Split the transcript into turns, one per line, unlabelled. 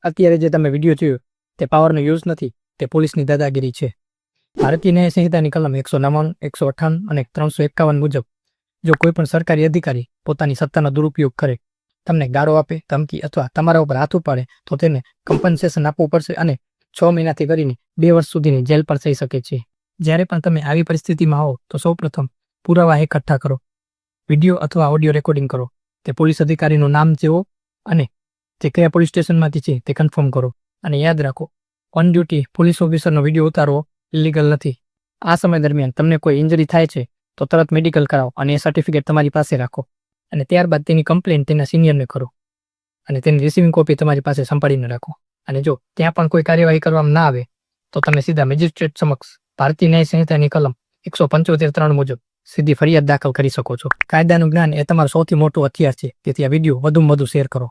અત્યારે જે તમે વિડીયો જોયો તે પાવરનો યુઝ નથી, તે પોલીસની દાદાગીરી છે. ભારતીય ન્યાય સંહિતાની કલમ 199, 158 અને 351 મુજબ જો કોઈ પણ સરકારી અધિકારી પોતાની સત્તાનો દુરુપયોગ કરે, તમને ગાળો આપે, ધમકી અથવા તમારા ઉપર હાથ ઉપાડે તો તેને કમ્પન્સેશન આપવું પડશે અને 6 મહિનાથી કરીને 2 વર્ષ સુધીની જેલ પર થઈ શકે છે. જ્યારે પણ તમે આવી પરિસ્થિતિમાં આવો તો સૌપ્રથમ પુરાવા એકઠા કરો, વિડીયો અથવા ઓડિયો રેકોર્ડિંગ કરો, તે પોલીસ અધિકારીનું નામ જેવો અને તે કયા પોલીસ સ્ટેશનમાંથી છે તે કન્ફર્મ કરો. અને યાદ રાખો, ઓન ડ્યુટી પોલીસ ઓફિસરનો વિડીયો ઉતારવો ઇલીગલ નથી. આ સમય દરમિયાન તમને કોઈ ઇન્જરી થાય છે તો તરત મેડિકલ કરાવો અને એ સર્ટિફિકેટ તમારી પાસે રાખો અને ત્યારબાદ તેની કમ્પ્લેન તેના સિનિયરને કરો અને તેની રિસીવિંગ કોપી તમારી પાસે સંભાળીને રાખો. અને જો ત્યાં પણ કોઈ કાર્યવાહી કરવામાં ના આવે તો તમે સીધા મેજિસ્ટ્રેટ સમક્ષ ભારતીય ન્યાય સંહિતાની કલમ 175(3) મુજબ સીધી ફરિયાદ દાખલ કરી શકો છો. કાયદાનું જ્ઞાન એ તમારું સૌથી મોટું હથિયાર છે, તેથી આ વિડીયો વધુમાં વધુ શેર કરો.